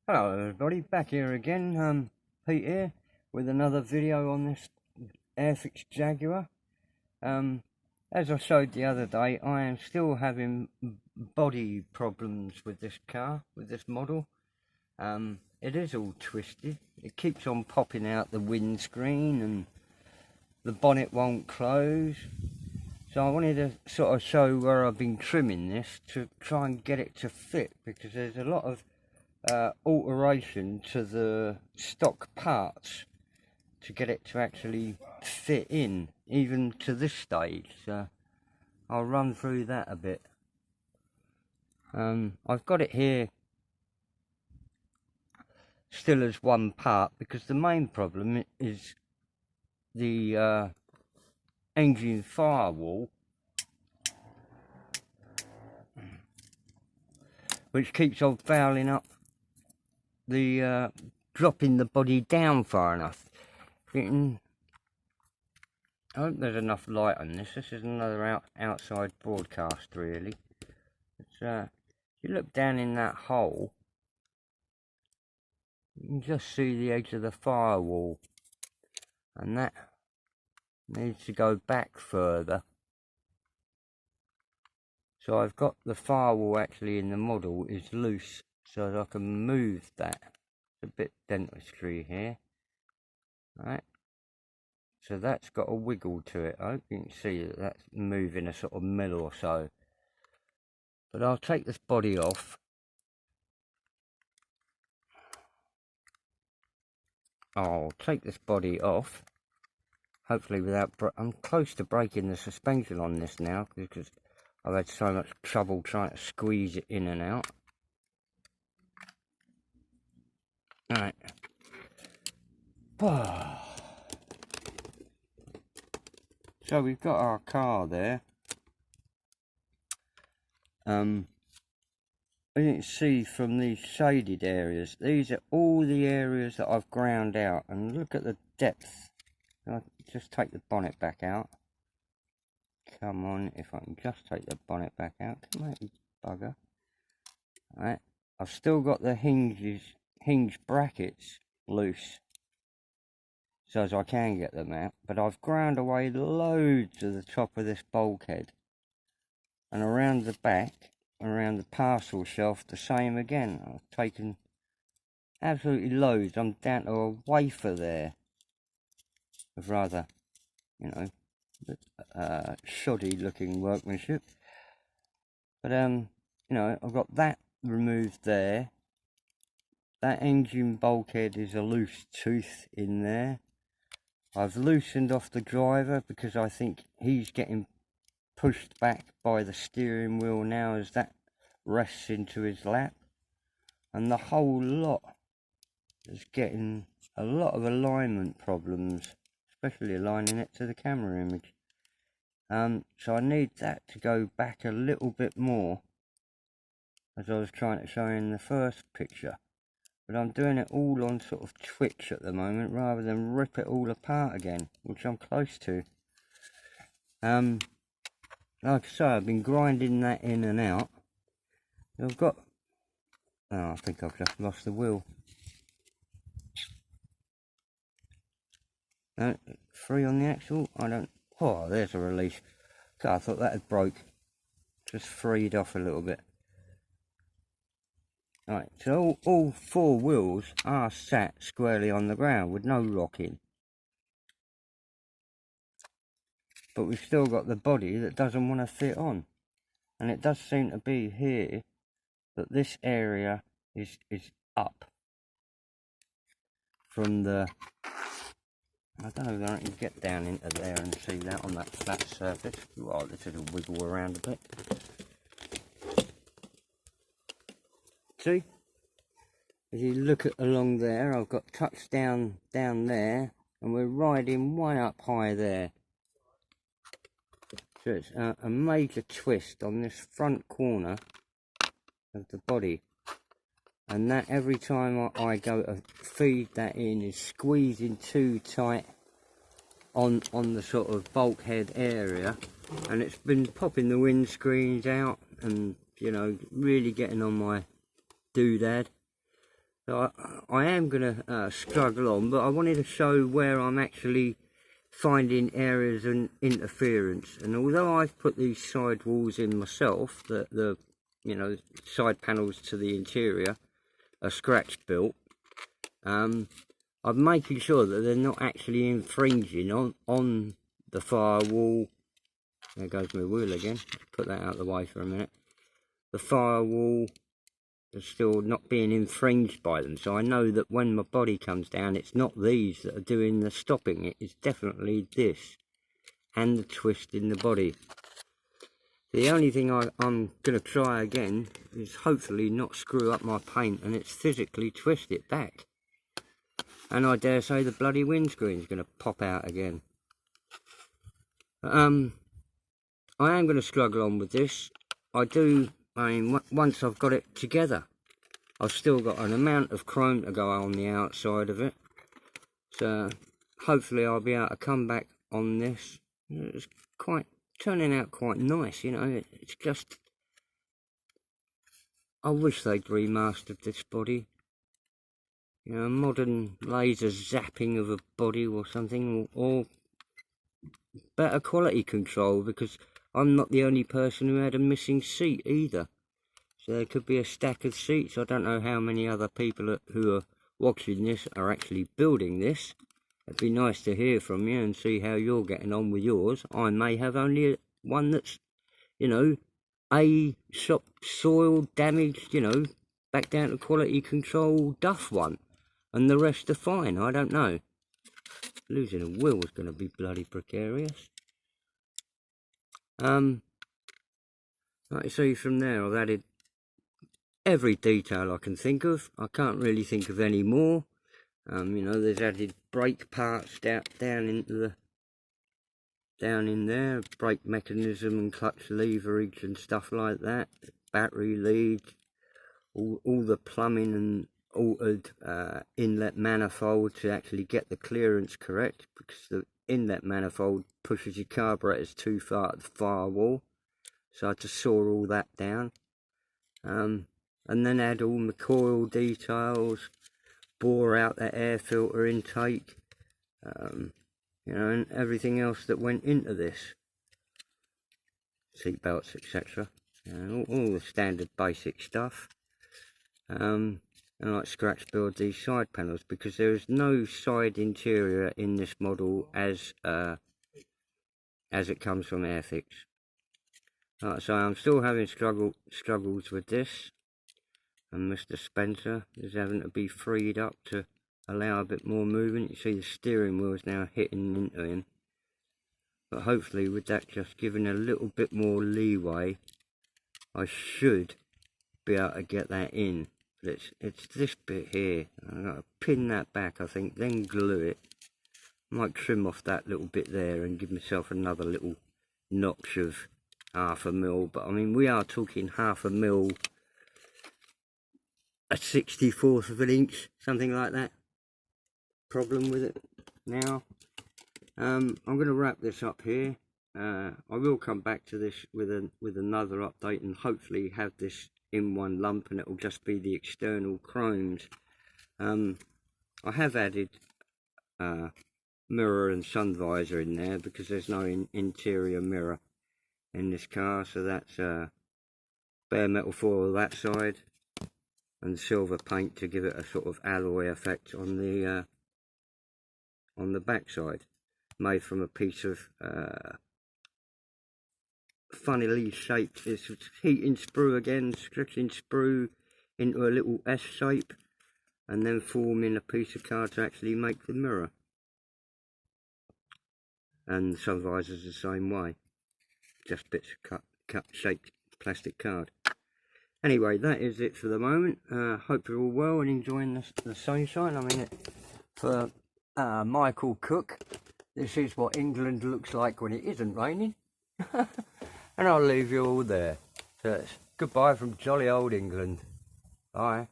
Hello everybody, back here again, Pete here, with another video on this airfix Jaguar. As I showed the other day, I am still having body problems with this car, with this model. It is all twisted, it keeps on popping out the windscreen and the bonnet won't close. So I wanted to sort of show where I've been trimming this to try and get it to fit, because there's a lot of alteration to the stock parts to get it to actually fit in, even to this stage. So I'll run through that a bit. I've got it here still as one part, because the main problem is the engine firewall, which keeps on fouling up the dropping the body down far enough. I hope there's enough light on this. This is another outside broadcast, really. It's, if you look down in that hole, you can just see the edge of the firewall, and that needs to go back further. So I've got the firewall actually in the model is loose, so that I can move that. It's a bit dentistry here. Right, so that's got a wiggle to it. I hope you can see that that's moving a sort of mil or so. But I'll take this body off. I'll take this body off, hopefully without, I'm close to breaking the suspension on this now, because I've had so much trouble trying to squeeze it in and out. Alright. So we've got our car there. As you can see from these shaded areas, these are all the areas that I've ground out, and look at the depth. I'll just take the bonnet back out. Come on, if I can just take the bonnet back out. Come on, you bugger. Alright, I've still got the hinge brackets loose, so as I can get them out, but I've ground away loads of the top of this bulkhead, and around the back, around the parcel shelf, the same again. I've taken absolutely loads. I'm down to a wafer there of rather, you know, shoddy looking workmanship. But you know, I've got that removed there. That engine bulkhead is a loose tooth in there. I've loosened off the driver because I think he's getting pushed back by the steering wheel now as that rests into his lap. And the whole lot is getting a lot of alignment problems, especially aligning it to the camera image. So I need that to go back a little bit more, as I was trying to show in the first picture. But I'm doing it all on sort of twitch at the moment, rather than rip it all apart again, which I'm close to. Like I say, I've been grinding that in and out. I've got, oh, I think I've just lost the wheel. Free on the axle, I don't, oh, there's a release. God, I thought that had broke. Just freed off a little bit. Right, so all four wheels are sat squarely on the ground with no rocking. But we've still got the body that doesn't want to fit on. And it does seem to be here that this area is up from the, I don't know if I can get down into there and see that on that flat surface. Oh, this will wiggle around a bit. See? As you look at along there, I've got touchdown down there, and we're riding way up high there. So it's a major twist on this front corner of the body, and that every time I go to feed that in is squeezing too tight on the sort of bulkhead area, and it's been popping the windscreens out and, you know, really getting on my doodad. So I am going to struggle on, but I wanted to show where I'm actually finding areas and interference. And although I've put these side walls in myself, the you know, side panels to the interior are scratch built, I'm making sure that they're not actually infringing on the firewall. There goes my wheel again. Let's put that out of the way for a minute. The firewall is still not being infringed by them, so I know that when my body comes down, it's not these that are doing the stopping. It's definitely this and the twist in the body. The only thing I'm going to try again is hopefully not screw up my paint, and it's physically twist it back. And I dare say the bloody windscreen's going to pop out again. I am going to struggle on with this. I mean, once I've got it together, I've still got an amount of chrome to go on the outside of it. So hopefully I'll be able to come back on this. It's turning out quite nice, you know. It's just, I wish they'd remastered this body. You know, modern laser zapping of a body or something, or better quality control, because I'm not the only person who had a missing seat either. So there could be a stack of seats. I don't know how many other people who are watching this are actually building this. It'd be nice to hear from you and see how you're getting on with yours. I may have only one that's, you know, soil damaged, you know, back down to quality control duff one, and the rest are fine. I don't know. Losing a wheel is going to be bloody precarious. Like you see from there, I've added every detail I can think of. I can't really think of any more. You know, there's added brake parts down in there, brake mechanism and clutch leverage and stuff like that, battery leads, all the plumbing and altered inlet manifold to actually get the clearance correct, because the inlet manifold pushes your carburetors too far at the firewall. So I had to saw all that down, and then add all my coil details, bore out the air filter intake, you know, and everything else that went into this, seat belts, etc. All the standard basic stuff. And like scratch build these side panels, because there is no side interior in this model as it comes from airfix. So I'm still having struggles with this, and Mr. Spencer is having to be freed up to allow a bit more movement. You see the steering wheel is now hitting into him, but hopefully with that just giving a little bit more leeway, I should be able to get that in. But it's this bit here. I've got to pin that back, I think, then glue it. I might trim off that little bit there and give myself another little notch of 1/2 mil. But I mean, we are talking 1/2 mil, a 64th of an inch, something like that. Problem with it now. I'm going to wrap this up here. I will come back to this with another update, and hopefully have this in one lump, and it will just be the external chromes. I have added mirror and sun visor in there because there's no interior mirror in this car, so that's bare metal foil that side and silver paint to give it a sort of alloy effect on the back side, made from a piece of funnily shaped, it's heating sprue again, stretching sprue into a little S shape, and then forming a piece of card to actually make the mirror. And the sun visor's the same way, just bits of cut shaped plastic card. Anyway, that is it for the moment. Hope you're all well and enjoying the sunshine. I mean, for Michael Cook, this is what England looks like when it isn't raining. And I'll leave you all there. So it's goodbye from jolly old England. Bye.